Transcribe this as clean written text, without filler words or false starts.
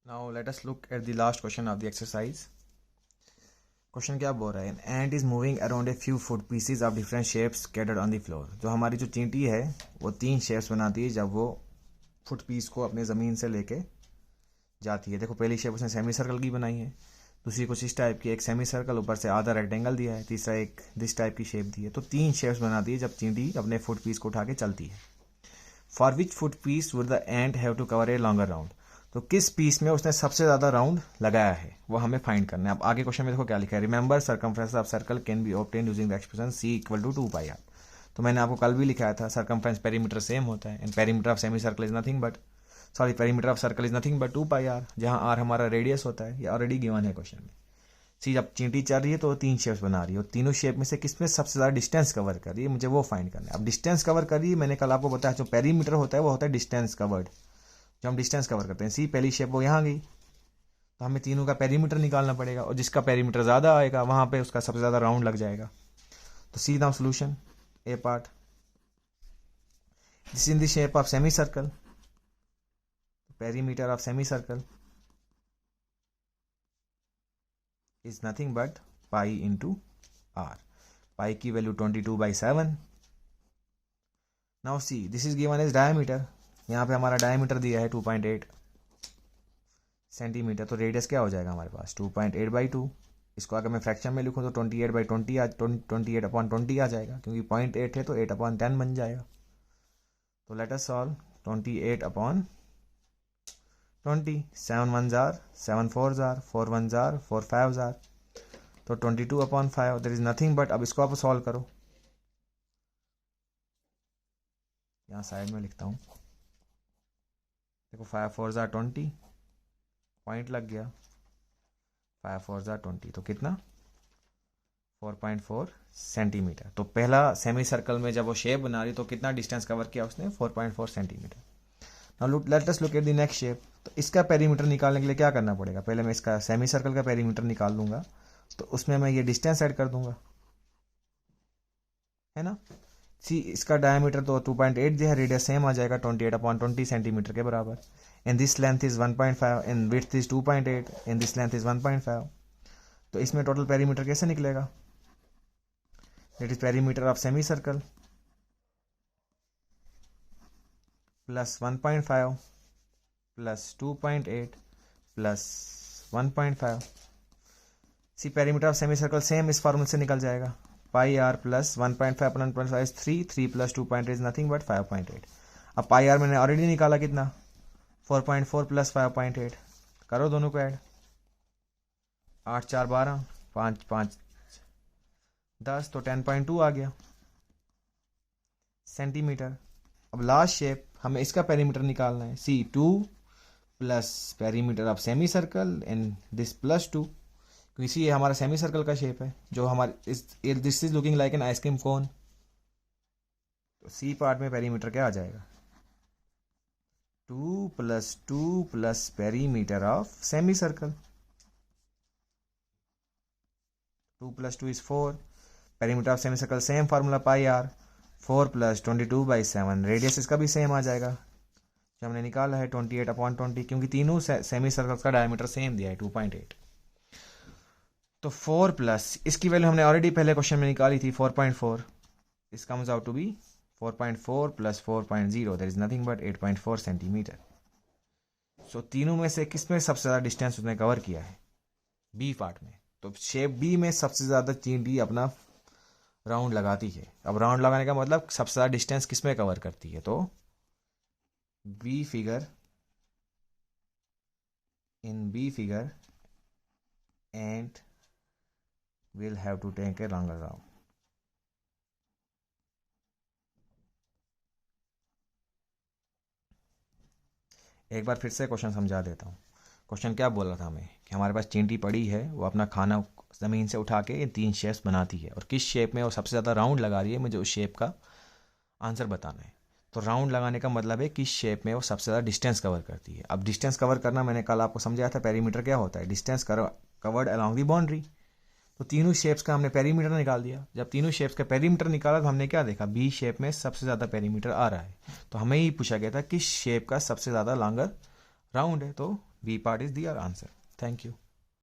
Now let us look at the last question of the exercise. Question क्या बोल रहा है? An ant is moving around a few food PCs of different shapes scattered on the floor. जो हमारी जो चींटी है वो 3 शेप्स बनाती है जब वो फुट पीस को अपने ज़मीन से लेके जाती है. देखो पहली शेप उसने सेमी सर्कल की बनाई है, दूसरी कुछ इस टाइप की, एक सेमी सर्कल, ऊपर से आधा रेक्टेंगल दिया है, तीसरा एक दिस टाइप की शेप दी है. तो 3 शेप्स बनाती है जब चींटी अपने फुट पीस को उठा के चलती है. For which foot piece would the ant have to cover a longer round. तो किस पीस में उसने सबसे ज्यादा राउंड लगाया है वो हमें फाइंड करना है. अब आगे क्वेश्चन में देखो क्या लिखा है. Remember circumference of circle can be obtain using the expression C equal to 2 pi R. तो मैंने आपको कल भी लिखाया था सर्कमफ्रेंस पेरीमीटर सेम होता है and perimeter of semi circle is nothing but perimeter of circle is nothing but 2 pi R, जहां आर हमारा रेडियस होता है. ये ऑलरेडी गिवन है क्वेश्चन में. सी जब चींटी चल रही है तो वो 3 शेप्स बना रही है और तीनों शेप में से किसमें सबसे ज्यादा डिस्टेंस कवर कर रही है, मुझे वो फाइंड करना है. अब डिस्टेंस कवर कर रही है, मैंने कल आपको बताया जो पेरीमीटर होता है वो होता है डिस्टेंस कवर्ड, जो हम डिस्टेंस कवर करते हैं. सी पहली शेप वो यहाँ गई तो हमें तीनों का पेरीमीटर निकालना पड़ेगा और जिसका पेरीमीटर ज़्यादा आएगा वहाँ पे उसका सबसे ज़्यादा राउंड लग जाएगा. तो see now solution A part. This in the shape of semi circle, perimeter of semi circle is nothing but pi into R. Pi की value 22/7. Now see this is given as diameter. यहाँ पे हमारा diameter दिया है 2.8 centimetre. तो radius क्या हो जाएगा हमारे पास 2.8/2. इसको अगर मैं फ्रैक्शन में लिखूँ तो 28/20 आ जाएगा, क्योंकि 0.8 है तो 8/10 बन जाएगा. तो let us solve 28/20. 7 1s are 7 4s are 4 1s are 4 5s are. तो 22/5 देयर इज नथिंग बट, अब इसको आप सॉल्व करो. यहाँ साइड में लिखता हूँ. देखो 5 4s are 20, पॉइंट लग गया. 5 4s are 20 तो कितना 4.4 सेंटीमीटर. तो पहला सेमी सर्कल में जब वो शेप बना रही तो कितना डिस्टेंस कवर किया उसने 4.4 centimetre. Now let us look at the next shape. तो इसका पेरीमीटर निकालने के लिए क्या करना पड़ेगा, पहले मैं इसका सेमी सर्कल का पेरीमीटर निकाल लूंगा तो उसमें मैं ये डिस्टेंस ऐड कर दूंगा, है ना. सी इसका डायमीटर तो 2.8 दिया है, रेडियस सेम आ जाएगा 28/20 सेंटीमीटर के बराबर. And this length is 1.5 and width is 2.8 and this length is 1.5. तो इसमें टोटल पेरीमीटर कैसे निकलेगा, that is perimeter of semi circle plus 1.5 plus 2.8 plus 1.5. See perimeter of semi circle same इस फॉर्मूले से निकल जाएगा. Pi R plus 1.5 plus 1.5 is 3 plus 2.8 is nothing but 5.8. अब पाई आर मैंने ऑलरेडी निकाला कितना 4.4 प्लस 5.8. करो दोनों को ऐड. 8 4 12, 5 5 10 तो 10.2 आ गया सेंटीमीटर. अब लास्ट शेप हमें इसका पेरीमीटर निकालना है. सी 2 plus perimeter of semi circle and this plus 2, क्योंकि इसी हमारा सेमी सर्कल का शेप है जो हमारे this is looking like an ice cream cone. तो सी पार्ट में पेरीमीटर क्या आ जाएगा 2 plus 2 plus perimeter of semi circle. 2 plus 2 is 4. Perimeter of semi circle same formula pi R. 4 plus 22/7. Radius इसका भी सेम आ जाएगा जो हमने निकाला है 28/20, क्योंकि तीनों सेमी सर्कल का डायमीटर सेम दिया है 2.8. तो 4 प्लस इसकी वैल्यू हमने ऑलरेडी पहले क्वेश्चन में निकाली थी 4.4. This comes out to be 4.4 plus 4.0 that is nothing but 8.4 centimetre. So तीनों में से किसमें सबसे ज़्यादा डिस्टेंस उसने कवर किया है, बी पार्ट में. तो शेप बी में सबसे ज़्यादा चींटी अपना राउंड लगाती है. अब राउंड लगाने का मतलब सबसे ज़्यादा डिस्टेंस किसमें कवर करती है, तो B figure, in B figure and we'll have to take a longer round. एक बार फिर से क्वेश्चन समझा देता हूँ. क्वेश्चन क्या बोल रहा था हमें कि हमारे पास चींटी पड़ी है, वो अपना खाना ज़मीन से उठा के 3 शेप्स बनाती है और किस शेप में वो सबसे ज़्यादा राउंड लगा रही है, मुझे उस शेप का आंसर बताना है. तो राउंड लगाने का मतलब है किस शेप में वो सबसे ज़्यादा डिस्टेंस कवर करती है. अब डिस्टेंस कवर करना मैंने कल आपको समझाया था, पेरीमीटर क्या होता है, distance covered along the boundary. तो तीनों शेप्स का हमने पेरीमीटर निकाल दिया. जब तीनों शेप्स का पेरीमीटर निकाला तो हमने क्या देखा, बी शेप में सबसे ज़्यादा पेरीमीटर आ रहा है. तो हमें ही पूछा गया था किस शेप का सबसे ज़्यादा लॉन्गर राउंड है, तो B part is the our answer. Thank you.